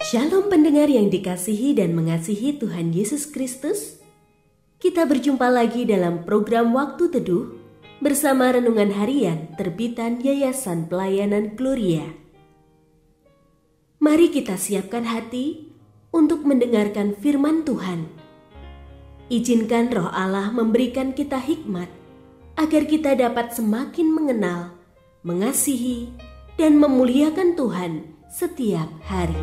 Shalom pendengar yang dikasihi dan mengasihi Tuhan Yesus Kristus. Kita berjumpa lagi dalam program Waktu Teduh bersama Renungan Harian terbitan Yayasan Pelayanan Gloria. Mari kita siapkan hati untuk mendengarkan firman Tuhan. Izinkan Roh Allah memberikan kita hikmat agar kita dapat semakin mengenal, mengasihi, dan memuliakan Tuhan setiap hari.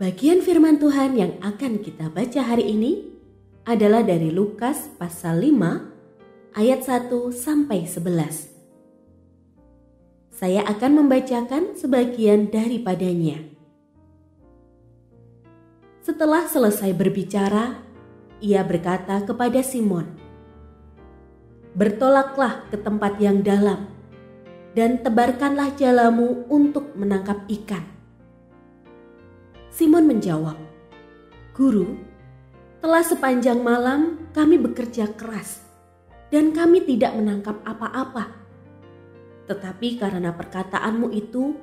Bagian firman Tuhan yang akan kita baca hari ini adalah dari Lukas pasal 5 ayat 1 sampai 11. Saya akan membacakan sebagian daripadanya. Setelah selesai berbicara, ia berkata kepada Simon, "Bertolaklah ke tempat yang dalam dan tebarkanlah jalamu untuk menangkap ikan." Simon menjawab, "Guru, telah sepanjang malam kami bekerja keras dan kami tidak menangkap apa-apa. Tetapi karena perkataanmu itu,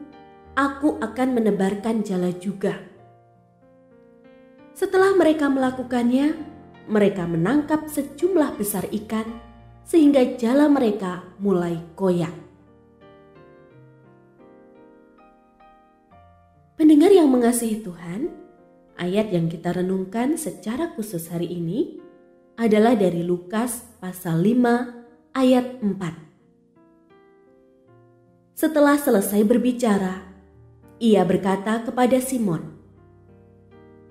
aku akan menebarkan jala juga." Setelah mereka melakukannya, mereka menangkap sejumlah besar ikan sehingga jala mereka mulai koyak. Pendengar yang mengasihi Tuhan, ayat yang kita renungkan secara khusus hari ini adalah dari Lukas pasal 5 ayat 4. Setelah selesai berbicara, ia berkata kepada Simon,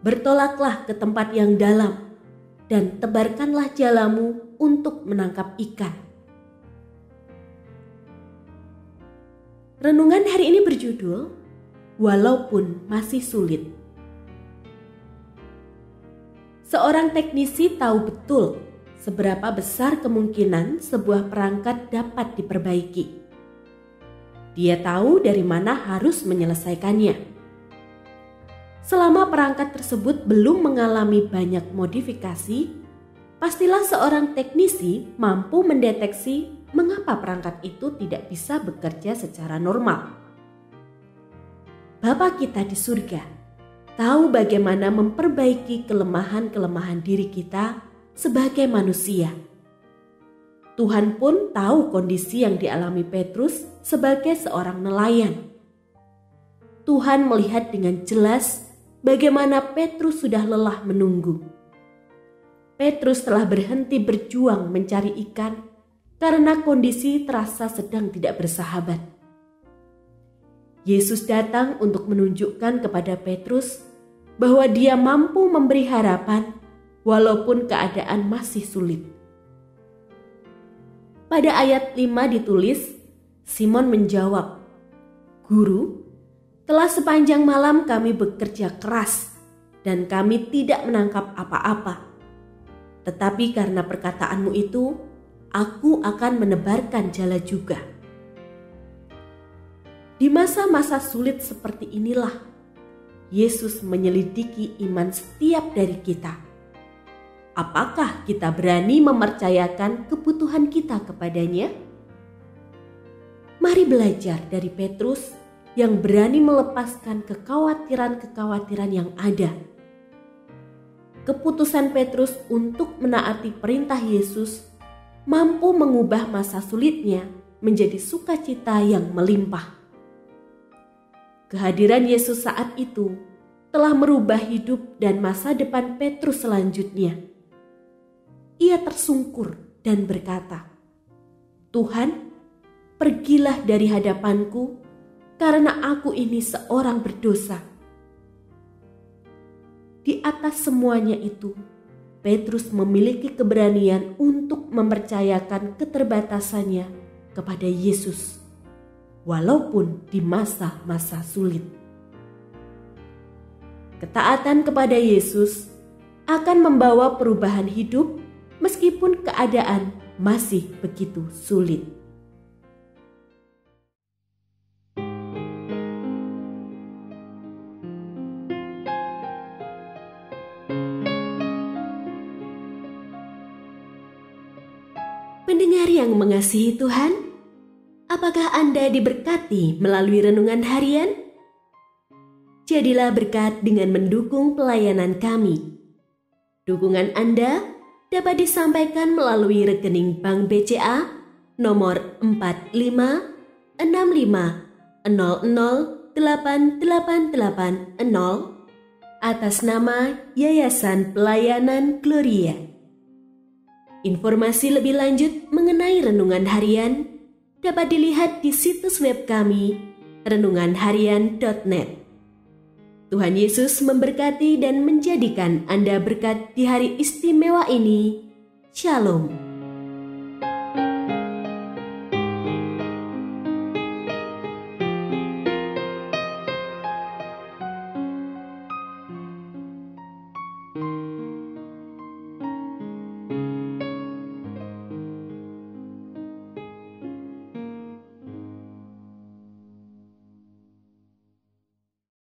"Bertolaklah ke tempat yang dalam dan tebarkanlah jalamu untuk menangkap ikan." Renungan hari ini berjudul Walaupun Masih Sulit. Seorang teknisi tahu betul seberapa besar kemungkinan sebuah perangkat dapat diperbaiki. Dia tahu dari mana harus menyelesaikannya. Selama perangkat tersebut belum mengalami banyak modifikasi, pastilah seorang teknisi mampu mendeteksi mengapa perangkat itu tidak bisa bekerja secara normal. Bapa kita di surga tahu bagaimana memperbaiki kelemahan-kelemahan diri kita sebagai manusia. Tuhan pun tahu kondisi yang dialami Petrus sebagai seorang nelayan. Tuhan melihat dengan jelas bagaimana Petrus sudah lelah menunggu. Petrus telah berhenti berjuang mencari ikan karena kondisi terasa sedang tidak bersahabat. Yesus datang untuk menunjukkan kepada Petrus bahwa dia mampu memberi harapan walaupun keadaan masih sulit. Pada ayat 5 ditulis, Simon menjawab, "Guru, telah sepanjang malam kami bekerja keras dan kami tidak menangkap apa-apa. Tetapi karena perkataanmu itu, aku akan menebarkan jala juga." Di masa-masa sulit seperti inilah, Yesus menyelidiki iman setiap dari kita. Apakah kita berani mempercayakan kebutuhan kita kepadanya? Mari belajar dari Petrus yang berani melepaskan kekhawatiran-kekhawatiran yang ada. Keputusan Petrus untuk menaati perintah Yesus mampu mengubah masa sulitnya menjadi sukacita yang melimpah. Kehadiran Yesus saat itu telah merubah hidup dan masa depan Petrus selanjutnya. Ia tersungkur dan berkata, "Tuhan, pergilah dari hadapanku karena aku ini seorang berdosa." Di atas semuanya itu, Petrus memiliki keberanian untuk mempercayakan keterbatasannya kepada Yesus. Walaupun di masa-masa sulit, ketaatan kepada Yesus akan membawa perubahan hidup meskipun keadaan masih begitu sulit. Pendengar yang mengasihi Tuhan, apakah Anda diberkati melalui renungan harian? Jadilah berkat dengan mendukung pelayanan kami. Dukungan Anda dapat disampaikan melalui rekening Bank BCA nomor 4565008880 atas nama Yayasan Pelayanan Gloria. Informasi lebih lanjut mengenai renungan harian dapat dilihat di situs web kami renunganharian.net. Tuhan Yesus memberkati dan menjadikan Anda berkat di hari istimewa ini. Shalom.